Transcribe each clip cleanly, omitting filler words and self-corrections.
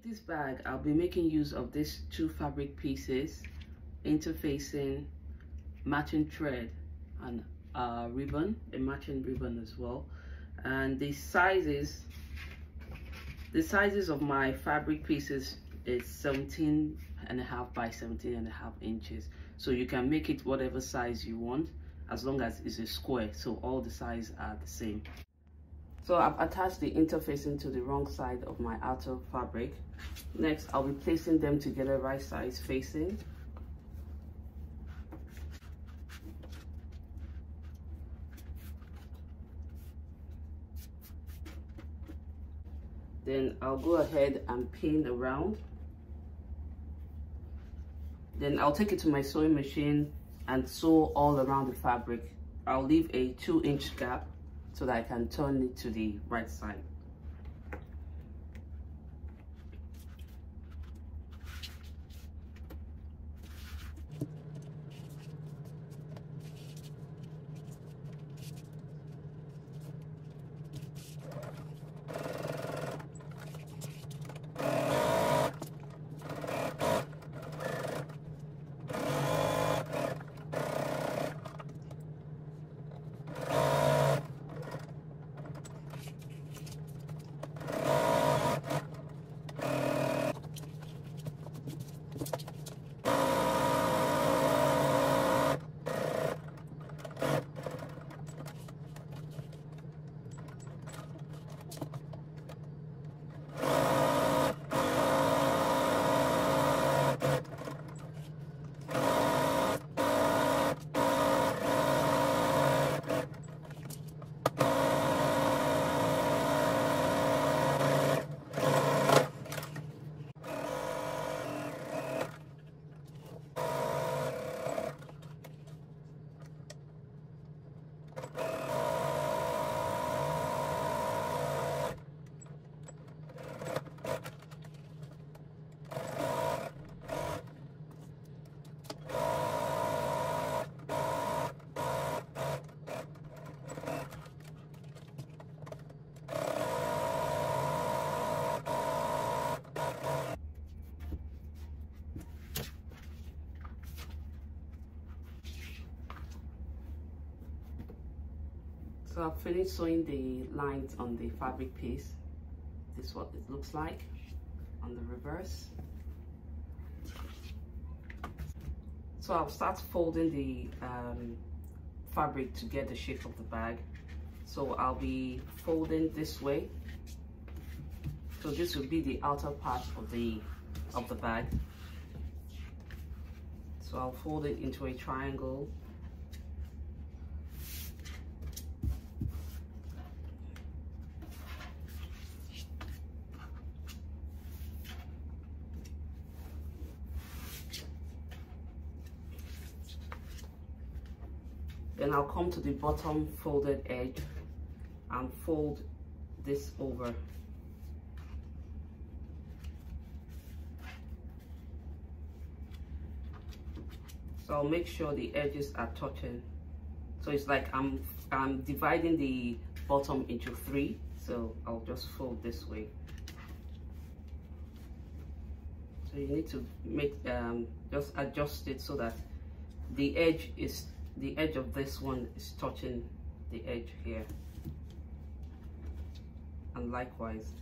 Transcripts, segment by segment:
This bag, I'll be making use of these two fabric pieces, interfacing, matching thread, and ribbon, a matching ribbon as well. And the sizes of my fabric pieces is 17.5 by 17.5 inches. So you can make it whatever size you want, as long as it's a square, so all the sizes are the same. So I've attached the interfacing to the wrong side of my outer fabric. Next, I'll be placing them together right sides facing. Then I'll go ahead and pin around. Then I'll take it to my sewing machine and sew all around the fabric. I'll leave a 2-inch gap so that I can turn it to the right side. So I've finished sewing the lines on the fabric piece. This is what it looks like on the reverse. So I'll start folding the fabric to get the shape of the bag. So I'll be folding this way. So this will be the outer part of the bag. So I'll fold it into a triangle. Then I'll come to the bottom folded edge and fold this over. So I'll make sure the edges are touching. So it's like I'm dividing the bottom into 3. So I'll just fold this way. So you need to make just adjust it so that the edge of this one is touching the edge here, and likewise.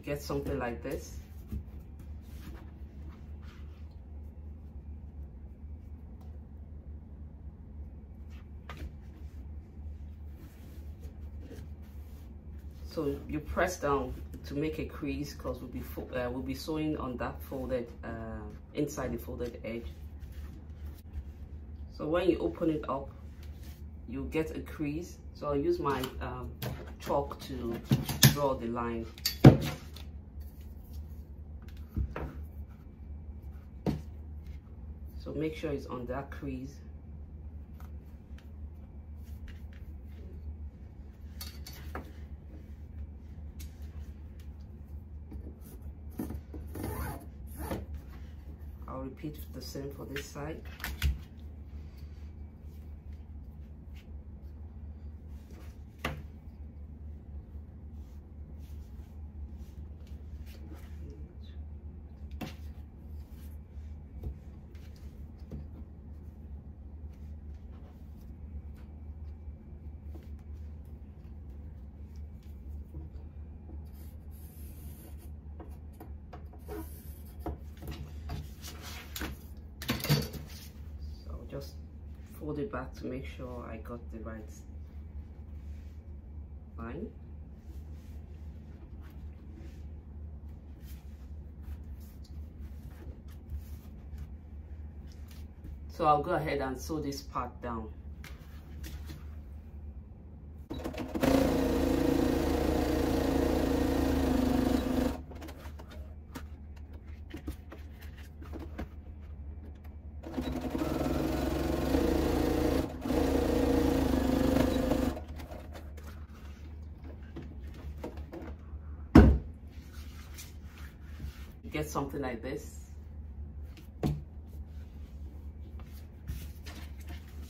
Get something like this. So you press down to make a crease, because we'll be sewing on that folded inside the folded edge. So when you open it up, you get a crease. So I'll use my chalk to draw the line. So make sure it's on that crease. I'll repeat the same for this side. Just fold it back to make sure I got the right line. So I'll go ahead and sew this part down. Get something like this.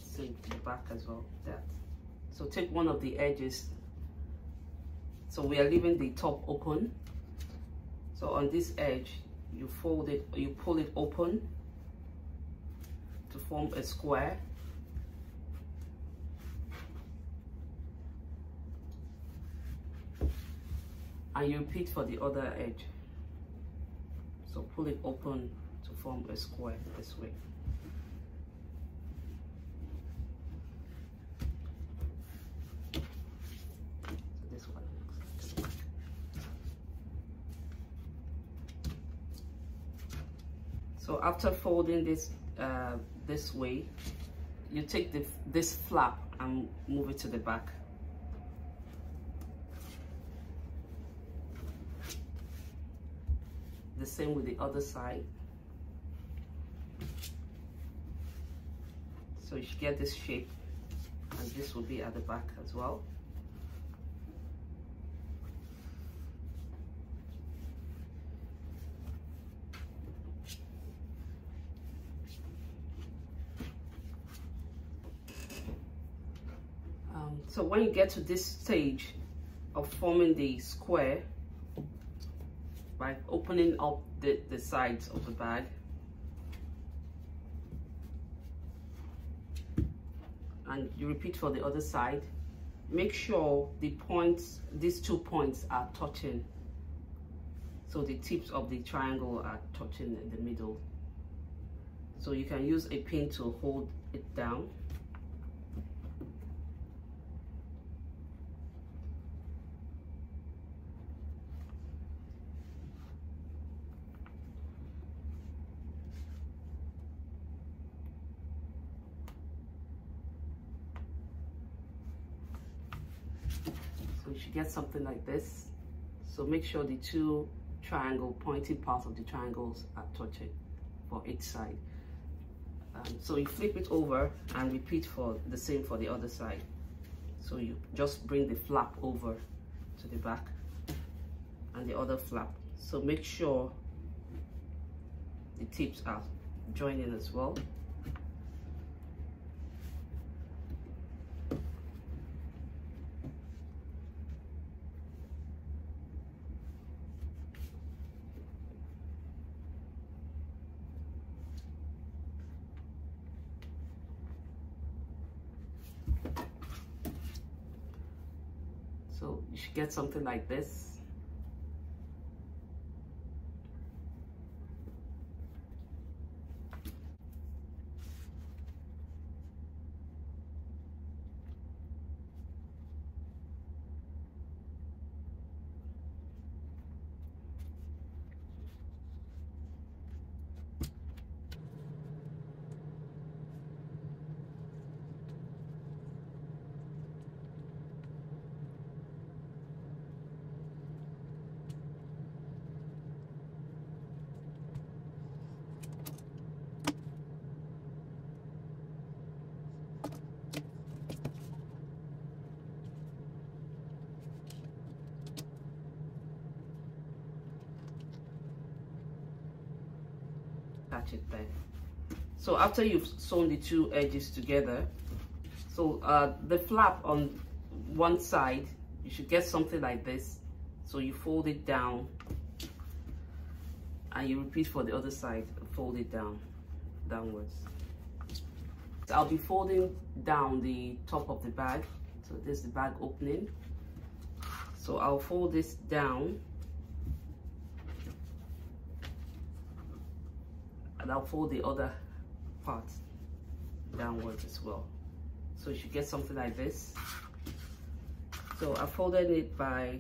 Same to the back as well. That. So take one of the edges. So we are leaving the top open. So on this edge, you fold it, you pull it open to form a square. And you repeat for the other edge. So pull it open to form a square this way. So this one. So after folding this this way, you take this flap and move it to the back. The same with the other side. So you should get this shape, and this will be at the back as well. So when you get to this stage of forming the square, by opening up the sides of the bag, and you repeat for the other side, make sure the points, these 2 points are touching, so the tips of the triangle are touching in the middle. So you can use a pin to hold it down. So you should get something like this. So make sure the 2 pointing parts of the triangles are touching for each side. So you flip it over and repeat for the same for the other side. So you just bring the flap over to the back and the other flap. So make sure the tips are joining as well. So you should get something like this. attach it there. So after you've sewn the two edges together, so the flap on one side, you should get something like this. So you fold it down and you repeat for the other side, fold it downwards. So I'll be folding down the top of the bag. So this is the bag opening. So I'll fold this down and I'll fold the other part downwards as well. So you should get something like this. So I folded it by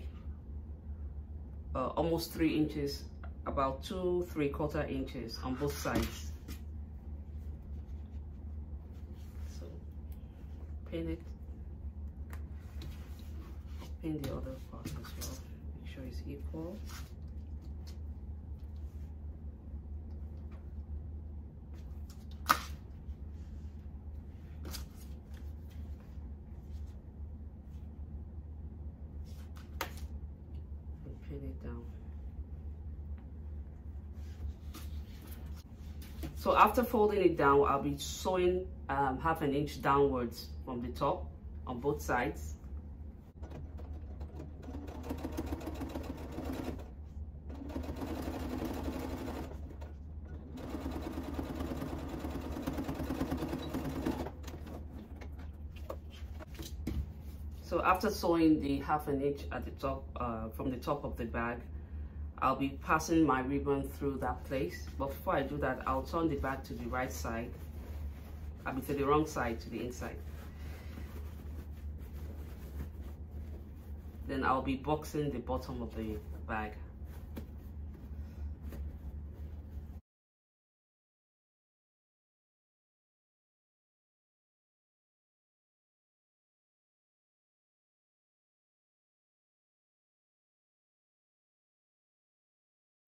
almost 3 inches, about 2 3/4 inches on both sides. So pin it, pin the other part as well, make sure it's equal. Pin it down. So after folding it down, I'll be sewing 1/2 inch downwards from the top on both sides. So after sewing the 1/2 inch at the top, from the top of the bag, I'll be passing my ribbon through that place. But before I do that, I'll turn the bag to the right side. I'll be to the wrong side, to the inside. Then I'll be boxing the bottom of the bag.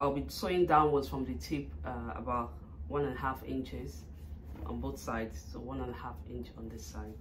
I'll be sewing downwards from the tip about 1.5 inches on both sides, so 1.5 inch on this side.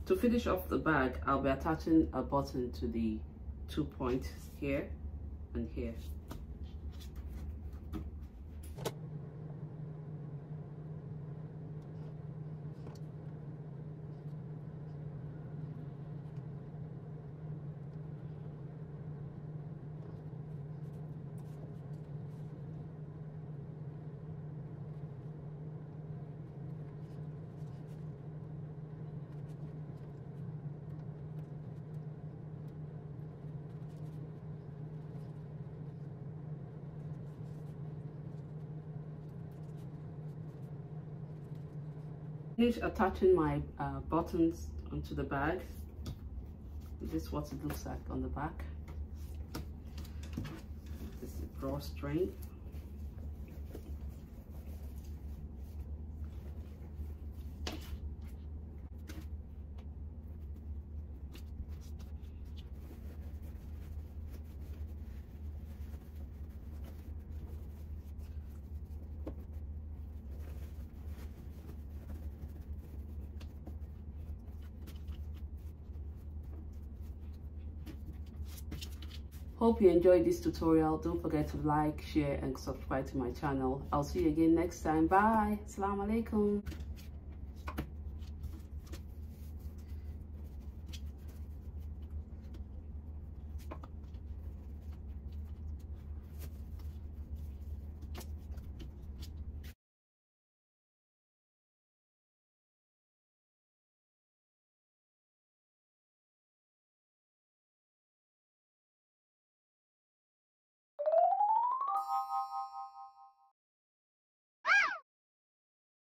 To finish off the bag, I'll be attaching a button to the 2 points here and here. Finish attaching my buttons onto the bag. This is what it looks like on the back. This is the drawstring. Hope you enjoyed this tutorial. Don't forget to like, share and subscribe to my channel. I'll see you again next time. Bye. Assalamu alaikum.